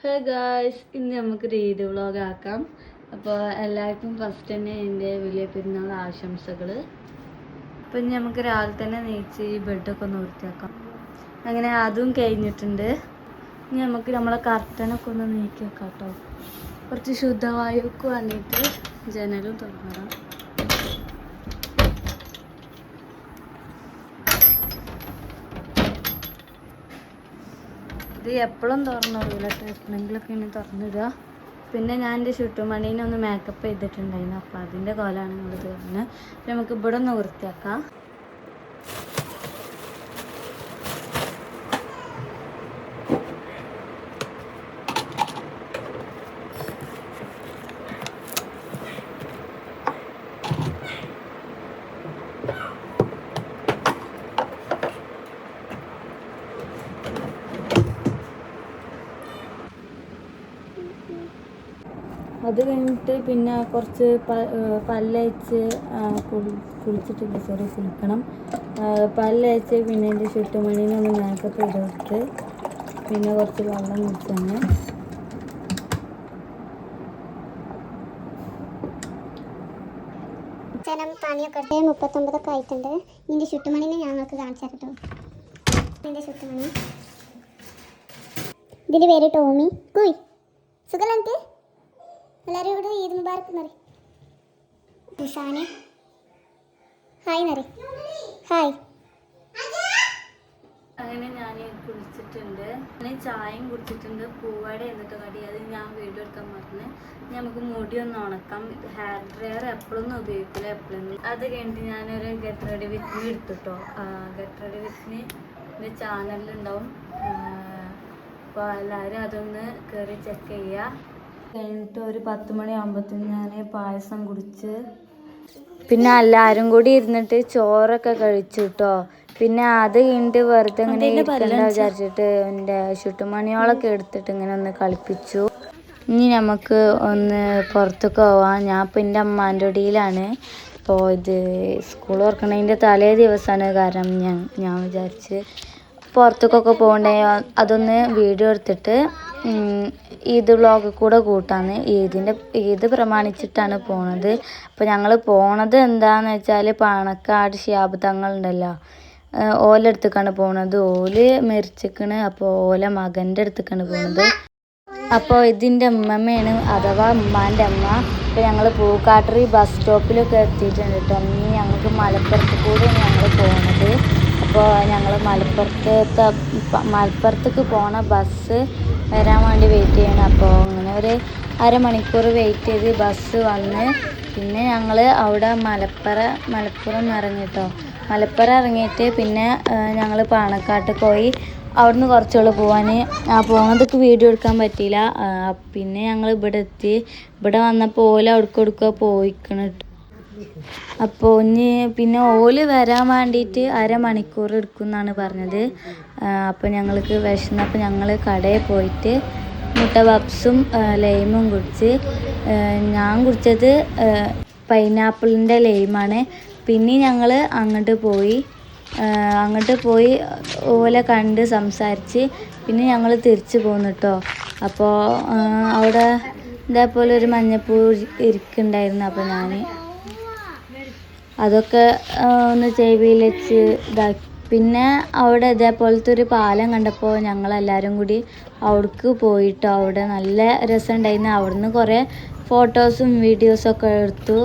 Hey guys, ഇന്ന് നമുക്കൊരു Eid vlog ആക്കാം. അപ്പോൾ എല്ലാവർക്കും ഫസ്റ്റ് തന്നെ എൻ്റെ വലിയ പെരുന്നാൾ ആശംസകൾ. അപ്പം ഇനി നമുക്ക് രാവിലെ തന്നെ നെയ്ച്ച് ഈ ബെഡൊക്കെ ഒന്ന് വൃത്തിയാക്കാം. അങ്ങനെ അതും കഴിഞ്ഞിട്ടുണ്ട്. ഇനി നമുക്ക് നമ്മളെ കർട്ടനൊക്കെ ഒന്ന് നീക്കി വെക്കാം കേട്ടോ. കുറച്ച് ശുദ്ധവായുക്ക് വേണ്ടിയിട്ട് ജനലും തുറന്നിടാം. ഇത് എപ്പോഴും തുറന്നിടില്ല, എപ്പോഴെങ്കിലൊക്കെ ഇനി തുറന്നിടുക. പിന്നെ ഞാൻ എൻ്റെ ചുറ്റുമണീനെ ഒന്ന് മേക്കപ്പ് ചെയ്തിട്ടുണ്ടായിരുന്നു. അപ്പോൾ അതിൻ്റെ കോലാണ് നിങ്ങളിത് പറഞ്ഞത്. നമുക്ക് ഇവിടെ ഒന്ന് വൃത്തിയാക്കാം. അത് കഴിഞ്ഞിട്ട് പിന്നെ കുറച്ച് പല്ലയച്ച് കുളിക്കണം. പല്ലയച്ച് പിന്നെ എൻ്റെ ചുറ്റുമണീനെ ഒന്ന് മേക്കപ്പ് ചെയ്ത് കൊടുത്ത് പിന്നെ കുറച്ച് വെള്ളം കുടിച്ചാണ്. പണിയൊക്കെ 39 ആയിട്ടുണ്ട്. ഇതിൻ്റെ ചുറ്റുമണീനെ ഞങ്ങൾക്ക് കാണിച്ചു കേട്ടോ. ഇതിൻ്റെ ചുറ്റുമണി, ഇതിൻ്റെ പേര് ടോമി. കുയ് സുഖലക്ക് എല്ലാവരും ഇവിടെ ഈദ് മുബാറക്ക് എന്നറി. നിഷാന് ഹായ് എന്നറി. ഹായ്. അങ്ങനെ ഞാൻ കുളിച്ചിട്ടുണ്ട്, ഞാൻ ചായയും കുടിച്ചിട്ടുണ്ട്. പൂവാട എന്നിട്ട് കടി, അത് ഞാൻ വീഡിയോ എടുക്കാൻ പറഞ്ഞ്. നമുക്ക് മുടി ഒന്ന് ഉണക്കാം. ഹെയർ ഡ്രയർ എപ്പോഴൊന്നും ഉപയോഗിക്കില്ല, എപ്പോഴൊന്നും. അത് കഴിഞ്ഞിട്ട് ഞാനൊരു ഗെറ്റ് റെഡി വിത്തിന് എടുത്തിട്ടോ. ഗെറ്റ് റെഡി വിത്തിന് എൻ്റെ ചാനലിലുണ്ടാവും. അപ്പോൾ എല്ലാവരും അതൊന്ന് കയറി ചെക്ക് ചെയ്യുക. കഴിഞ്ഞിട്ട് ഒരു 10 മണിയാകുമ്പോഴത്തേന് ഞാൻ പായസം കുടിച്ച് പിന്നെ എല്ലാവരും കൂടി ഇരുന്നിട്ട് ചോറൊക്കെ കഴിച്ചു കേട്ടോ. പിന്നെ അത് കഴിഞ്ഞിട്ട് വെറുതെ ഇങ്ങനെ ഇരിക്കണ്ട വിചാരിച്ചിട്ട് എൻ്റെ ചുട്ടുമണിയോളൊക്കെ എടുത്തിട്ട് ഇങ്ങനെ ഒന്ന് കളിപ്പിച്ചു. ഇനി നമുക്ക് ഒന്ന് പുറത്തേക്ക് പോവാം. ഞാൻ ഇപ്പോൾ എൻ്റെ അമ്മാൻ്റെ ഒടിയിലാണ്. അപ്പോൾ ഇത് സ്കൂൾ തുറക്കണതിൻ്റെ തലേ ദിവസമാണ്. കാരണം ഞാൻ വിചാരിച്ച് പുറത്തേക്കൊക്കെ പോകണ്ടേ, അതൊന്ന് വീഡിയോ എടുത്തിട്ട് ഈദ് വ്ളോഗ് കൂടെ കൂട്ടാന്ന്. ഈദ് പ്രമാണിച്ചിട്ടാണ് പോണത്. അപ്പോൾ ഞങ്ങൾ പോണത് എന്താണെന്ന് വെച്ചാൽ പാണക്കാട് ശിഹാബ് തങ്ങളുണ്ടല്ലോ, ഓലെടുത്തേക്കാണ് പോണത്. ഓല് മരിച്ചിക്കണ്. അപ്പോൾ ഓലെ മകൻ്റെ അടുത്തേക്കാണ് പോണത്. അപ്പോൾ ഇതിൻ്റെ അമ്മമ്മയാണ്, അഥവാ ഉമ്മാൻ്റെ അമ്മ. അപ്പോൾ ഞങ്ങൾ പൂക്കാട്ടറി ബസ് സ്റ്റോപ്പിലൊക്കെ എത്തിയിട്ടുണ്ട് കേട്ടോ. ഇനി ഞങ്ങൾക്ക് മലപ്പുറത്ത് കൂടെയാണ് ഞങ്ങൾ പോണത്. അപ്പോൾ ഞങ്ങൾ മലപ്പുറത്തേക്ക് പോണ ബസ് വരാൻ വേണ്ടി വെയിറ്റ് ചെയ്യണം. അപ്പോൾ അങ്ങനെ ഒരു അരമണിക്കൂർ വെയിറ്റ് ചെയ്ത് ബസ് വന്ന് പിന്നെ ഞങ്ങൾ അവിടെ മലപ്പുറം ഇറങ്ങിട്ടോ. മലപ്പുറം ഇറങ്ങിയിട്ട് പിന്നെ ഞങ്ങൾ പാണക്കാട്ട് പോയി. അവിടുന്ന് കുറച്ചുകൂടെ പോകാൻ പോകുന്നതൊക്കെ വീഡിയോ എടുക്കാൻ പറ്റിയില്ല. പിന്നെ ഞങ്ങൾ ഇവിടെ എത്തി. ഇവിടെ വന്നപ്പോൾ ഓല അവിടേക്ക് പോയിക്കണം. അപ്പോൾ ഇനി പിന്നെ ഓല് വരാൻ വേണ്ടിയിട്ട് അരമണിക്കൂർ എടുക്കും എന്നാണ് പറഞ്ഞത്. അപ്പോൾ ഞങ്ങൾക്ക് വിശന്നപ്പോൾ ഞങ്ങൾ കടയിൽ പോയിട്ട് മുട്ട പപ്സും ലൈമും കുടിച്ച്. ഞാൻ കുടിച്ചത് പൈനാപ്പിളിൻ്റെ ലൈമാണ്. പിന്നെ ഞങ്ങൾ അങ്ങോട്ട് പോയി ഓല കണ്ട് സംസാരിച്ച് പിന്നെ ഞങ്ങൾ തിരിച്ചു പോന്നു കേട്ടോ. അപ്പോൾ അവിടെ ഇതേപോലെ ഒരു മഞ്ഞപ്പൂ ഇരിക്കുന്നുണ്ടായിരുന്നു. അപ്പോൾ ഞാൻ അതൊക്കെ ഒന്ന് ചെവിയിൽ വെച്ച് ഇതാക്കി. പിന്നെ അവിടെ ഇതേപോലത്തെ ഒരു പാലം കണ്ടപ്പോൾ ഞങ്ങളെല്ലാവരും കൂടി അവിടേക്ക് പോയിട്ടോ. അവിടെ നല്ല രസമുണ്ടായിരുന്നു. അവിടുന്ന് കുറേ ഫോട്ടോസും വീഡിയോസൊക്കെ എടുത്തു.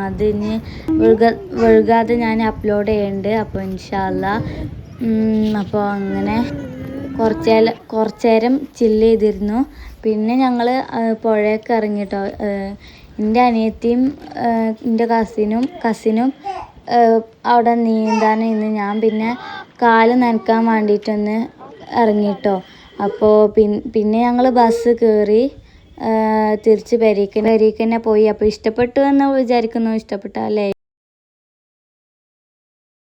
അത് ഇനി വഴുകാതെ ഞാൻ അപ്ലോഡ് ചെയ്യുന്നുണ്ട്. അപ്പോൾ ഇൻഷാ അല്ലാഹ്. അപ്പോൾ അങ്ങനെ കുറച്ച് നേരം ചില്ല് ചെയ്തിരുന്നു. പിന്നെ ഞങ്ങൾ പുഴയൊക്കെ ഇറങ്ങിട്ടോ. എൻ്റെ അനിയത്തിയും എൻ്റെ കസിനും അവിടെ നീന്താനിന്ന്. ഞാൻ പിന്നെ കാല് നനക്കാൻ വേണ്ടിയിട്ടൊന്ന് ഇറങ്ങിട്ടോ. അപ്പോൾ പിന്നെ ഞങ്ങൾ ബസ് കയറി തിരിച്ച് പെരീക്ക് തന്നെ പോയി. അപ്പോൾ ഇഷ്ടപ്പെട്ടു എന്ന് വിചാരിക്കുന്നു. ഇഷ്ടപ്പെട്ടല്ലേ?